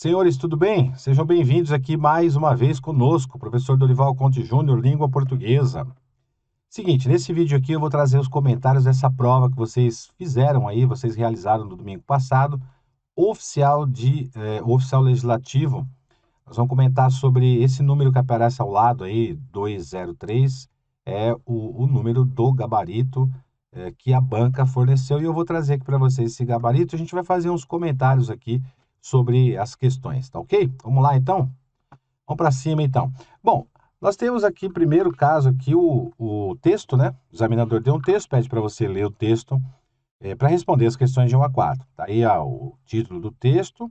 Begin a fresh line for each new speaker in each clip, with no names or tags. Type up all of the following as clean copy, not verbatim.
Senhores, tudo bem? Sejam bem-vindos aqui mais uma vez conosco, professor Dorival Conte Júnior, Língua Portuguesa. Seguinte, nesse vídeo aqui eu vou trazer os comentários dessa prova que vocês fizeram aí, vocês realizaram no domingo passado, o oficial legislativo. Nós vamos comentar sobre esse número que aparece ao lado aí, 203, é o número do gabarito que a banca forneceu, e eu vou trazer aqui para vocês esse gabarito. A gente vai fazer uns comentários aqui sobre as questões, tá ok? Vamos lá então? Vamos para cima então. Bom, nós temos aqui, primeiro caso aqui, o texto, né? O examinador deu um texto, pede para você ler o texto para responder as questões de 1 a 4. Tá aí o título do texto.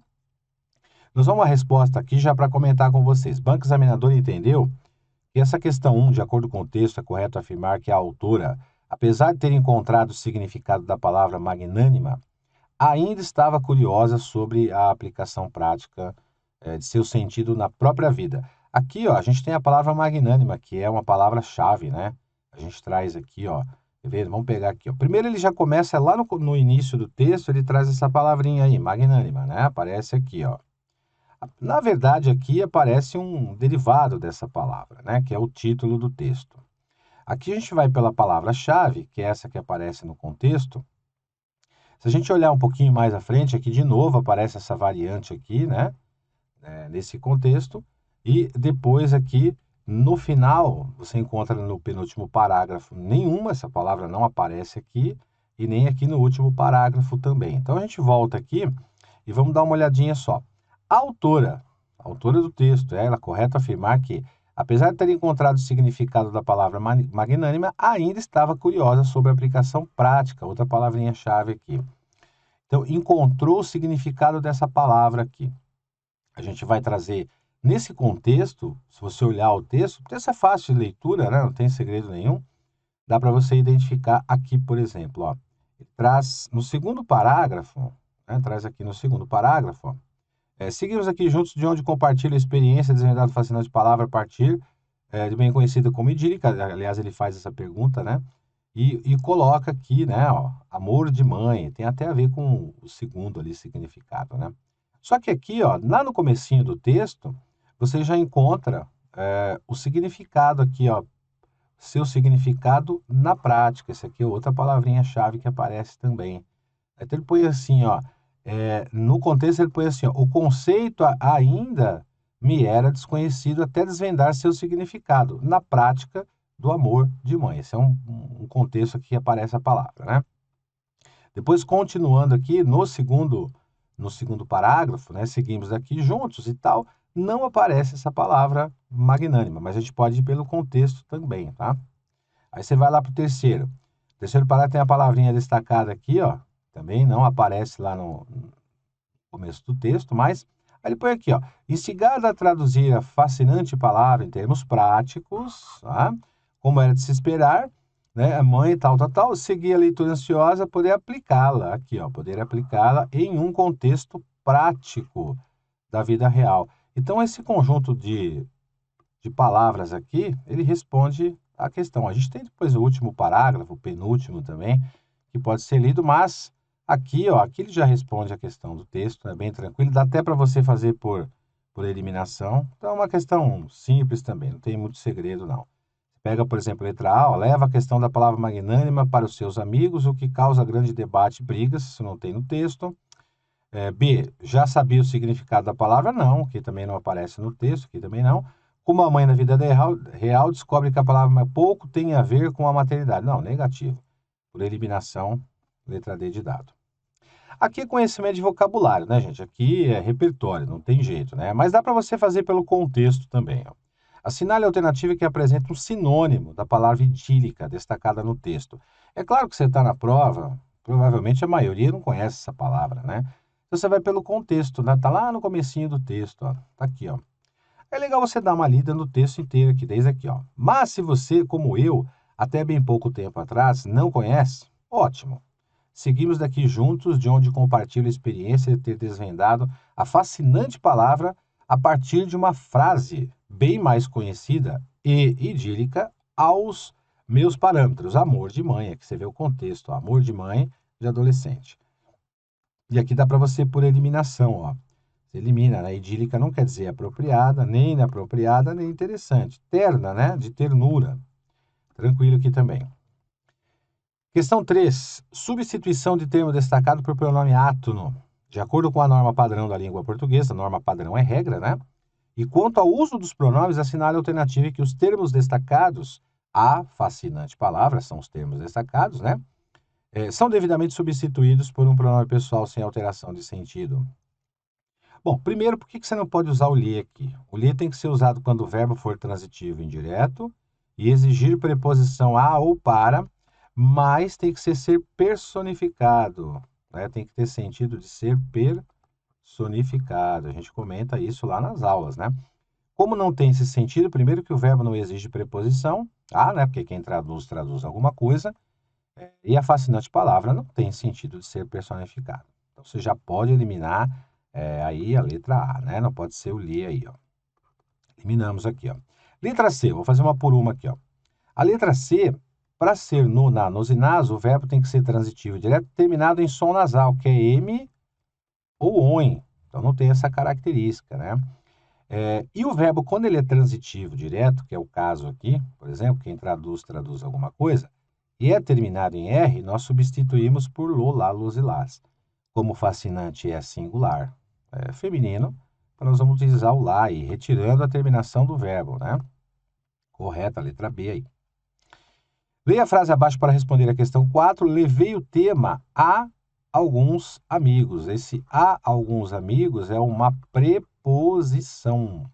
Nós vamos uma resposta aqui já para comentar com vocês. Banco examinador entendeu que essa questão 1, de acordo com o texto, é correto afirmar que a autora, apesar de ter encontrado o significado da palavra magnânima, ainda estava curiosa sobre a aplicação prática de seu sentido na própria vida. Aqui, ó, a gente tem a palavra magnânima, que é uma palavra-chave, né? A gente traz aqui, ó, quer ver? Vamos pegar aqui, ó. Primeiro ele já começa lá no início do texto, ele traz essa palavrinha aí, magnânima, né? Aparece aqui, ó. Na verdade, aqui aparece um derivado dessa palavra, né? Que é o título do texto. Aqui a gente vai pela palavra-chave, que é essa que aparece no contexto. Se a gente olhar um pouquinho mais à frente, aqui de novo aparece essa variante aqui, né? Nesse contexto. E depois aqui, no final, você encontra no penúltimo parágrafo nenhuma, essa palavra não aparece aqui, e nem aqui no último parágrafo também. Então a gente volta aqui e vamos dar uma olhadinha só. A autora do texto, ela correto afirmar que, apesar de ter encontrado o significado da palavra magnânima, ainda estava curiosa sobre a aplicação prática, outra palavrinha-chave aqui. Então, encontrou o significado dessa palavra aqui. A gente vai trazer, nesse contexto, se você olhar o texto é fácil de leitura, né? Não tem segredo nenhum. Dá para você identificar aqui, por exemplo, ó, traz no segundo parágrafo, né? Traz aqui no segundo parágrafo, ó, seguimos aqui juntos de onde compartilha a experiência desvendado fascinante de palavra a partir de bem conhecida como idílica. Aliás, ele faz essa pergunta, né? E coloca aqui, né, ó, amor de mãe, tem até a ver com o segundo ali significado, né? Só que aqui, ó, lá no comecinho do texto, você já encontra o significado aqui, ó, seu significado na prática. Essa aqui é outra palavrinha-chave que aparece também. Então ele põe assim, ó, no contexto ele põe assim, ó, o conceito ainda me era desconhecido até desvendar seu significado, na prática do amor de mãe. Esse é um contexto aqui que aparece a palavra, né? Depois, continuando aqui, no segundo parágrafo, né, seguimos aqui juntos e tal, não aparece essa palavra magnânima, mas a gente pode ir pelo contexto também, tá? Aí você vai lá para o terceiro. O terceiro parágrafo tem a palavrinha destacada aqui, ó, também não aparece lá no começo do texto, mas aí ele põe aqui, ó, instigada a traduzir a fascinante palavra em termos práticos, tá? Como era de se esperar, né? A mãe tal, seguir a leitura ansiosa, poder aplicá-la aqui, ó, poder aplicá-la em um contexto prático da vida real. Então, esse conjunto de palavras aqui, ele responde à questão. A gente tem depois o último parágrafo, o penúltimo também, que pode ser lido, mas aqui, ó, aqui ele já responde a questão do texto, é bem tranquilo, dá até para você fazer por eliminação. Então, é uma questão simples também, não tem muito segredo, não. Pega, por exemplo, a letra A, ó, leva a questão da palavra magnânima para os seus amigos, o que causa grande debate e brigas, isso não tem no texto. B, já sabia o significado da palavra? Não, que também não aparece no texto, aqui também não. Como a mãe na vida real descobre que a palavra pouco tem a ver com a maternidade. Não, negativo. Por eliminação, letra D de dado. Aqui é conhecimento de vocabulário, né, gente? Aqui é repertório, não tem jeito, né? Mas dá para você fazer pelo contexto também, ó. Assinale a alternativa que apresenta um sinônimo da palavra idílica destacada no texto. É claro que você está na prova, provavelmente a maioria não conhece essa palavra, né? Então você vai pelo contexto, né? Tá lá no comecinho do texto, ó. Tá aqui, ó. É legal você dar uma lida no texto inteiro aqui, desde aqui, ó. Mas se você, como eu, até bem pouco tempo atrás, não conhece, ótimo. Seguimos daqui juntos, de onde compartilho a experiência de ter desvendado a fascinante palavra a partir de uma frase bem mais conhecida e idílica aos meus parâmetros. Amor de mãe, aqui você vê o contexto, ó, amor de mãe de adolescente. E aqui dá para você por eliminação, ó. Você elimina, né? Idílica não quer dizer apropriada, nem inapropriada, nem interessante. Terna, né? De ternura. Tranquilo aqui também. Questão 3. Substituição de termo destacado por pronome átono. De acordo com a norma padrão da língua portuguesa, a norma padrão é regra, né? E quanto ao uso dos pronomes, assinale a alternativa que os termos destacados, a fascinante palavra, são os termos destacados, né? São devidamente substituídos por um pronome pessoal sem alteração de sentido. Bom, primeiro, por que você não pode usar o lhe aqui? O lhe tem que ser usado quando o verbo for transitivo indireto e exigir preposição a ou para, mas tem que ser personificado, né? Tem que ter sentido de ser personificado. A gente comenta isso lá nas aulas, né? Como não tem esse sentido, primeiro que o verbo não exige preposição, né? Porque quem traduz alguma coisa, e a fascinante palavra não tem sentido de ser personificado. Então você já pode eliminar aí a letra A, né? Não pode ser o lhe aí, ó. Eliminamos aqui, ó. Letra C, vou fazer uma por uma aqui, ó. A letra C, para ser nos e nas, o verbo tem que ser transitivo direto, terminado em som nasal, que é M ou ON. Então não tem essa característica, né? E o verbo, quando ele é transitivo direto, que é o caso aqui, por exemplo, quem traduz alguma coisa, e é terminado em R, nós substituímos por lo, lá, los e las. Como fascinante é singular, feminino, então nós vamos utilizar o lá aí, retirando a terminação do verbo, né? Correta, a letra B aí. Leia a frase abaixo para responder a questão 4. Levei o tema a alguns amigos. Esse a alguns amigos é uma preposição.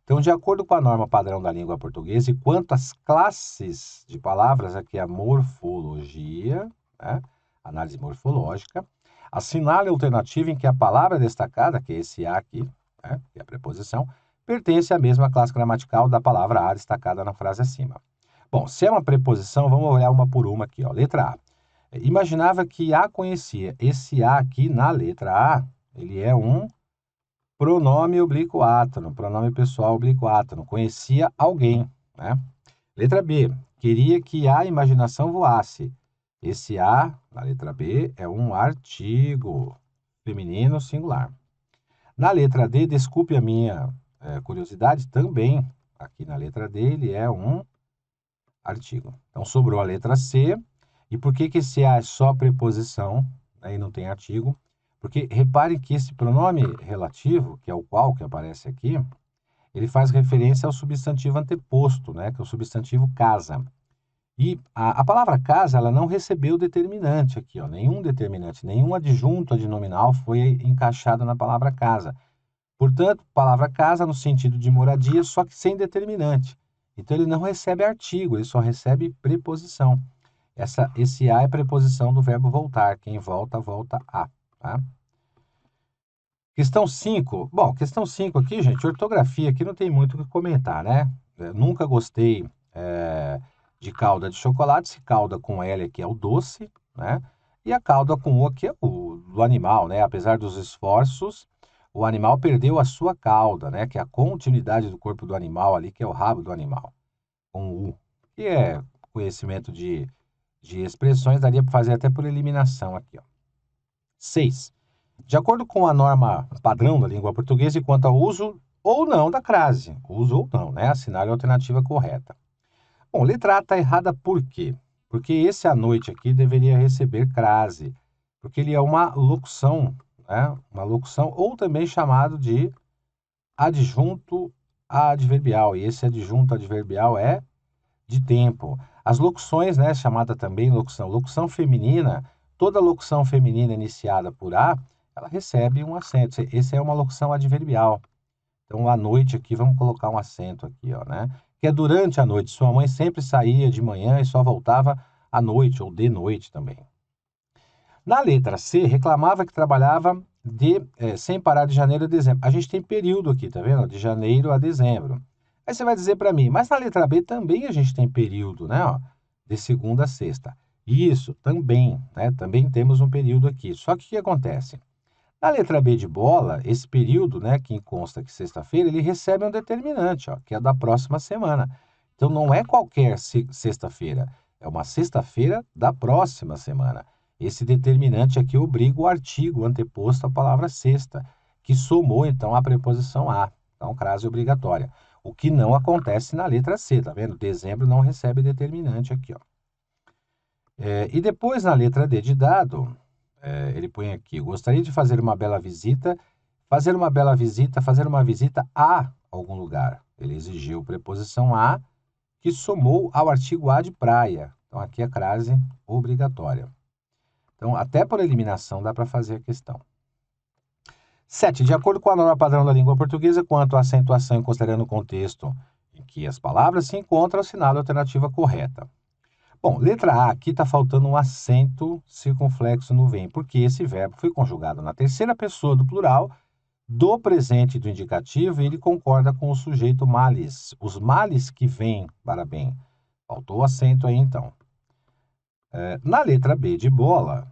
Então, de acordo com a norma padrão da língua portuguesa, e quanto às classes de palavras, aqui a morfologia, né? Análise morfológica, assinale a alternativa em que a palavra destacada, que é esse a aqui, né? Que é a preposição, pertence à mesma classe gramatical da palavra a destacada na frase acima. Bom, se é uma preposição, vamos olhar uma por uma aqui, ó. Letra A. Imaginava que a conhecia. Esse a aqui na letra A, ele é um pronome oblíquo átono, pronome pessoal oblíquo átono. Conhecia alguém, né? Letra B. Queria que a imaginação voasse. Esse a, na letra B, é um artigo feminino singular. Na letra D, desculpe a minha curiosidade, também, aqui na letra D, ele é um artigo. Então, sobrou a letra C. E por que esse a é só preposição, né, e não tem artigo? Porque reparem que esse pronome relativo, que é o qual que aparece aqui, ele faz referência ao substantivo anteposto, né, que é o substantivo casa. E a palavra casa, ela não recebeu determinante aqui, ó, nenhum determinante, nenhum adjunto adnominal foi encaixado na palavra casa. Portanto, palavra casa no sentido de moradia, só que sem determinante. Então, ele não recebe artigo, ele só recebe preposição. Esse a é preposição do verbo voltar. Quem volta, volta a. Tá? Questão 5. Bom, questão 5 aqui, gente, ortografia aqui não tem muito o que comentar, né? Nunca gostei de calda de chocolate. Se calda com L aqui é o doce, né? E a calda com O aqui é o do animal, né? Apesar dos esforços, o animal perdeu a sua cauda, né? Que é a continuidade do corpo do animal ali, que é o rabo do animal, com U. Que é conhecimento de expressões, daria para fazer até por eliminação aqui, ó. 6. De acordo com a norma padrão da língua portuguesa e quanto ao uso ou não da crase, uso ou não, né? Assinale a alternativa correta. Bom, letra A está errada por quê? Porque esse à noite aqui deveria receber crase, porque ele é uma locução, né? Uma locução ou também chamado de adjunto adverbial, e esse adjunto adverbial é de tempo. As locuções, né, chamada também locução feminina, toda locução feminina iniciada por A, ela recebe um acento. Essa é uma locução adverbial. Então, à noite aqui, vamos colocar um acento aqui, ó, né? Que é durante a noite. Sua mãe sempre saía de manhã e só voltava à noite, ou de noite também. Na letra C, reclamava que trabalhava sem parar de janeiro a dezembro. A gente tem período aqui, tá vendo? De janeiro a dezembro. Aí você vai dizer para mim, mas na letra B também a gente tem período, né? Ó, de segunda a sexta. Isso, também, né? Também temos um período aqui. Só que o que acontece? Na letra B de bola, esse período, né, que consta que sexta-feira, ele recebe um determinante, ó, que é da próxima semana. Então não é qualquer sexta-feira, é uma sexta-feira da próxima semana. Esse determinante aqui obriga o artigo anteposto à palavra sexta, que somou, então, a preposição a. Então, crase obrigatória. O que não acontece na letra C, tá vendo? Dezembro não recebe determinante aqui, ó. E depois, na letra D de dado, ele põe aqui, gostaria de fazer uma bela visita, fazer uma visita a algum lugar. Ele exigiu preposição a, que somou ao artigo a de praia. Então, aqui é crase obrigatória. Então, até por eliminação dá para fazer a questão. 7. De acordo com a norma padrão da língua portuguesa, quanto à acentuação e considerando o contexto em que as palavras se encontram, assinale a alternativa correta. Bom, letra A, aqui está faltando um acento circunflexo no vem, porque esse verbo foi conjugado na terceira pessoa do plural, do presente e do indicativo, e ele concorda com o sujeito males. Os males que vêm para bem. Faltou o acento aí, então. Na letra B de bola,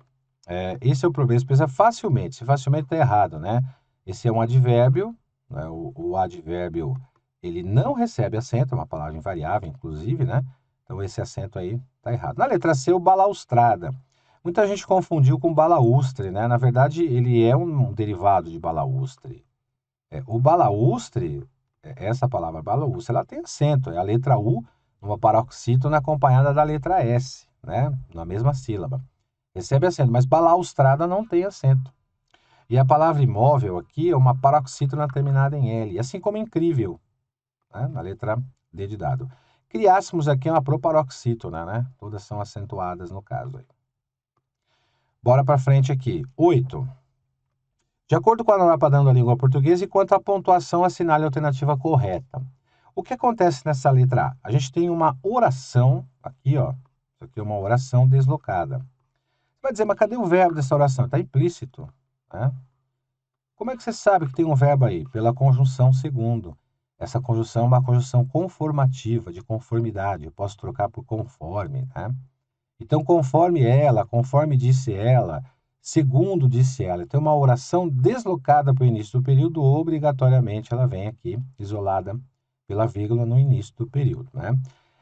esse é o problema. Você pensa facilmente. Se facilmente está errado, né? Esse é um advérbio. Né? O advérbio, ele não recebe acento, é uma palavra invariável, inclusive, né? Então, esse acento aí está errado. Na letra C, o balaustrada. Muita gente confundiu com balaústre, né? Na verdade, ele é um derivado de balaústre. O balaústre, essa palavra balaústre, ela tem acento. É a letra U, numa paroxítona acompanhada da letra S, né? Na mesma sílaba. Recebe acento, mas balaustrada não tem acento. E a palavra imóvel aqui é uma paroxítona terminada em L, assim como incrível, né? Na letra D de dado. Criássemos aqui uma proparoxítona, né? Todas são acentuadas no caso aí. Bora para frente aqui. 8. De acordo com a norma padrão da língua portuguesa, e quanto à pontuação, assinale a alternativa correta. O que acontece nessa letra A? A gente tem uma oração aqui, ó. Isso aqui é uma oração deslocada. Você vai dizer, mas cadê o verbo dessa oração? Está implícito, né? Como é que você sabe que tem um verbo aí? Pela conjunção segundo. Essa conjunção é uma conjunção conformativa, de conformidade. Eu posso trocar por conforme, né? Então, conforme ela, conforme disse ela, segundo disse ela. Então, uma oração deslocada para o início do período, obrigatoriamente ela vem aqui, isolada pela vírgula no início do período, né?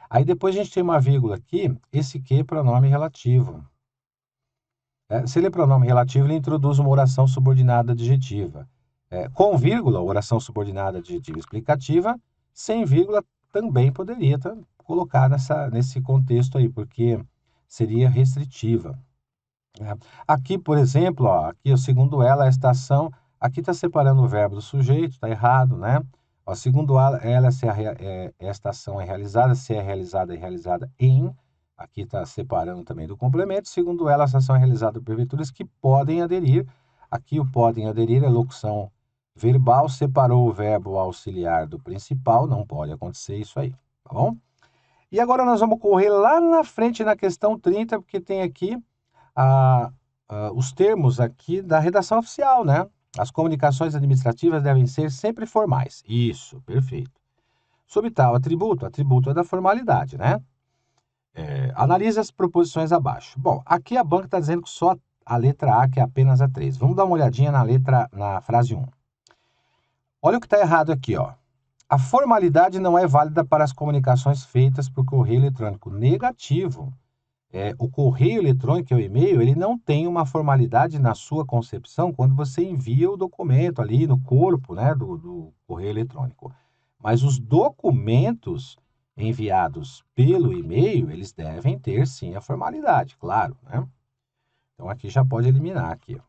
Aí depois a gente tem uma vírgula aqui, esse que é pronome relativo. Se ele é pronome relativo, ele introduz uma oração subordinada adjetiva. Com vírgula, oração subordinada adjetiva explicativa, sem vírgula também poderia colocar nesse contexto aí, porque seria restritiva. Aqui, por exemplo, ó, aqui, segundo ela, a estação, aqui está separando o verbo do sujeito, está errado, né? Ó, segundo ela, se a estação é realizada, se é realizada em, aqui está separando também do complemento, segundo ela, a estação é realizada por prefeituras que podem aderir, aqui o podem aderir é locução verbal, separou o verbo auxiliar do principal, não pode acontecer isso aí, tá bom? E agora nós vamos correr lá na frente na questão 30, porque tem aqui os termos aqui da redação oficial, né? As comunicações administrativas devem ser sempre formais. Isso, perfeito. Sob tal atributo é da formalidade, né? Analise as proposições abaixo. Bom, aqui a banca está dizendo que só a letra A, que é apenas a 3. Vamos dar uma olhadinha na frase 1. Olha o que está errado aqui, ó. A formalidade não é válida para as comunicações feitas por correio eletrônico. Negativo. O correio eletrônico, que é o e-mail, ele não tem uma formalidade na sua concepção quando você envia o documento ali no corpo, né, do correio eletrônico. Mas os documentos enviados pelo e-mail, eles devem ter sim a formalidade, claro, né? Então aqui já pode eliminar aqui.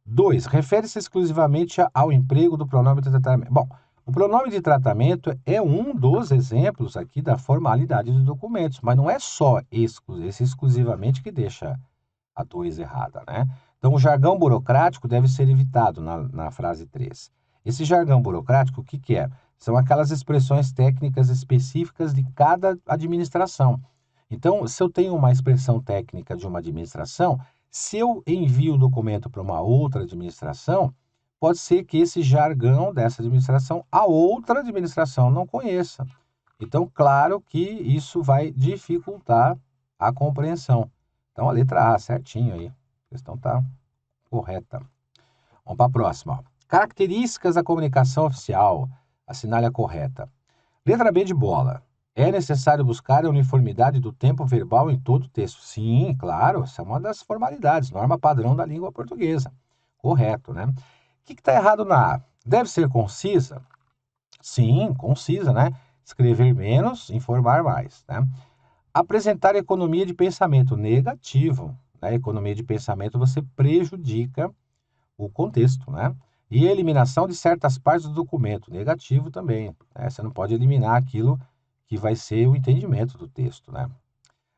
2. Refere-se exclusivamente ao emprego do pronome de tratamento. Bom, o pronome de tratamento é um dos exemplos aqui da formalidade dos documentos, mas não é só esse exclusivamente que deixa a 2 errada, né? Então, o jargão burocrático deve ser evitado na frase 3. Esse jargão burocrático, o que é? São aquelas expressões técnicas específicas de cada administração. Então, se eu tenho uma expressão técnica de uma administração, se eu envio um documento para uma outra administração, pode ser que esse jargão dessa administração, a outra administração não conheça. Então, claro que isso vai dificultar a compreensão. Então, a letra A, certinho aí. A questão está correta. Vamos para a próxima. Características da comunicação oficial. Assinale a correta. Letra B de bola. É necessário buscar a uniformidade do tempo verbal em todo o texto. Sim, claro, essa é uma das formalidades, norma padrão da língua portuguesa. Correto, né? que está errado na A? Deve ser concisa? Sim, concisa, né? Escrever menos, informar mais, né? Apresentar economia de pensamento negativo, né? Economia de pensamento você prejudica o contexto, né? E a eliminação de certas partes do documento, negativo também, né? Você não pode eliminar aquilo que vai ser o entendimento do texto, né?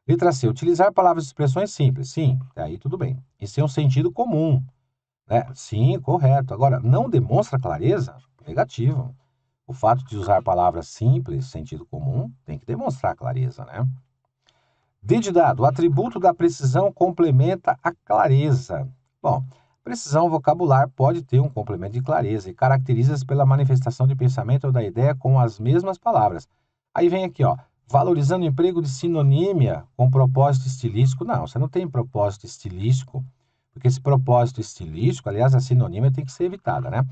Letra C, utilizar palavras e expressões simples, sim, aí tudo bem. Isso é um sentido comum, né? Sim, correto. Agora, não demonstra clareza? Negativo. O fato de usar palavras simples, sentido comum, tem que demonstrar clareza, né? D de dado, o atributo da precisão complementa a clareza. Bom, precisão vocabular pode ter um complemento de clareza e caracteriza-se pela manifestação de pensamento ou da ideia com as mesmas palavras. Aí vem aqui, ó, valorizando o emprego de sinonímia com propósito estilístico. Não, você não tem propósito estilístico, porque esse propósito estilístico, aliás, a sinonímia tem que ser evitada, né?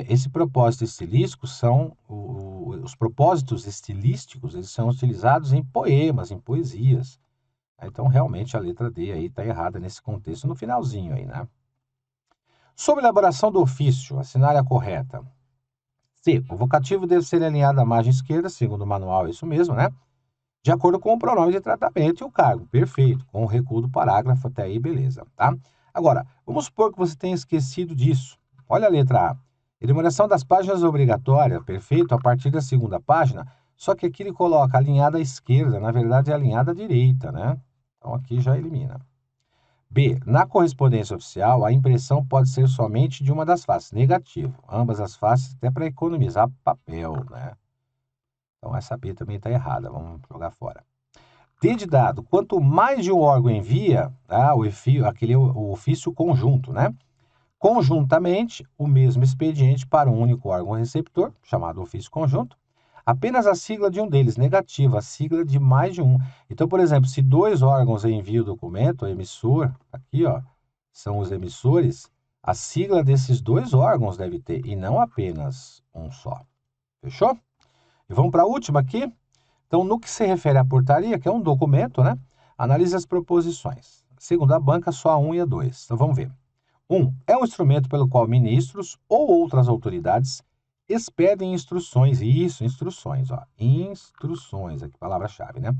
Esse propósito estilístico são os propósitos estilísticos, eles são utilizados em poemas, em poesias. Então, realmente, a letra D aí está errada nesse contexto, no finalzinho aí, né? Sobre elaboração do ofício, assinale a correta. C. O vocativo deve ser alinhado à margem esquerda, segundo o manual, é isso mesmo, né? De acordo com o pronome de tratamento e o cargo. Perfeito. Com o recuo do parágrafo, até aí, beleza, tá? Agora, vamos supor que você tenha esquecido disso. Olha a letra A. Enumeração das páginas obrigatória, perfeito, a partir da segunda página, só que aqui ele coloca alinhada à esquerda, na verdade é alinhada à direita, né? Então aqui já elimina. B. Na correspondência oficial, a impressão pode ser somente de uma das faces, negativo. Ambas as faces, até para economizar papel, né? Então essa B também está errada, vamos jogar fora. D de dado, quanto mais de um órgão envia, tá, o ofício conjunto, né? Conjuntamente, o mesmo expediente para um único órgão receptor, chamado ofício conjunto, apenas a sigla de um deles, negativa, a sigla de mais de um. Então, por exemplo, se dois órgãos enviam o documento, o emissor, aqui, ó, são os emissores, a sigla desses dois órgãos deve ter, e não apenas um só. Fechou? E vamos para a última aqui. Então, no que se refere à portaria, que é um documento, né? Analise as proposições. Segundo a banca, só a 1 e a 2. Então, vamos ver. 1. É um instrumento pelo qual ministros ou outras autoridades expedem instruções, isso, instruções, ó, instruções, aqui palavra-chave, né?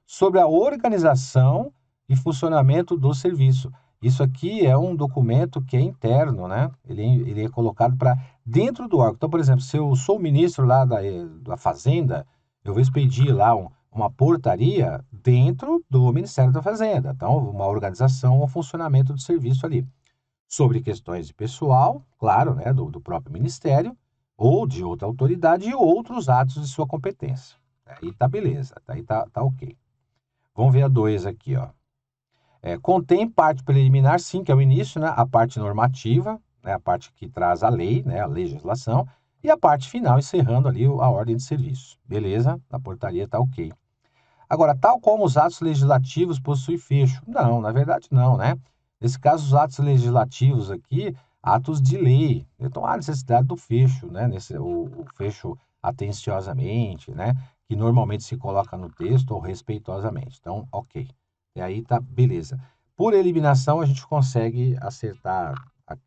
Sobre a organização e funcionamento do serviço. Isso aqui é um documento que é interno, né? Ele é colocado para dentro do órgão. Então, por exemplo, se eu sou o ministro lá da Fazenda, eu vou expedir lá uma portaria dentro do Ministério da Fazenda. Então, uma organização ou funcionamento do serviço ali. Sobre questões de pessoal, claro, né, do próprio Ministério, ou de outra autoridade e outros atos de sua competência. Aí tá beleza, aí tá ok. Vamos ver a 2 aqui, ó. Contém parte preliminar, sim, que é o início, né, a parte normativa, né, a parte que traz a lei, né, a legislação, e a parte final, encerrando ali a ordem de serviço. Beleza, a portaria tá ok. Agora, tal como os atos legislativos possuem fecho? Não, na verdade não, né? Nesse caso, os atos legislativos aqui, atos de lei. Então, há necessidade do fecho, né? O fecho atenciosamente, né? Que normalmente se coloca no texto ou respeitosamente. Então, ok. E aí tá beleza. Por eliminação, a gente consegue acertar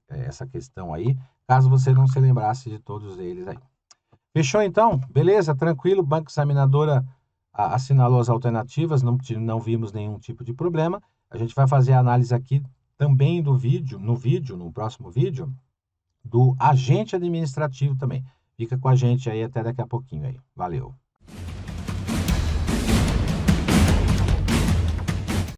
essa questão aí, caso você não se lembrasse de todos eles aí. Fechou então? Beleza? Tranquilo? Banco Examinadora assinalou as alternativas, não vimos nenhum tipo de problema. A gente vai fazer a análise aqui também no próximo vídeo, do agente administrativo também. Fica com a gente aí até daqui a pouquinho aí. Valeu!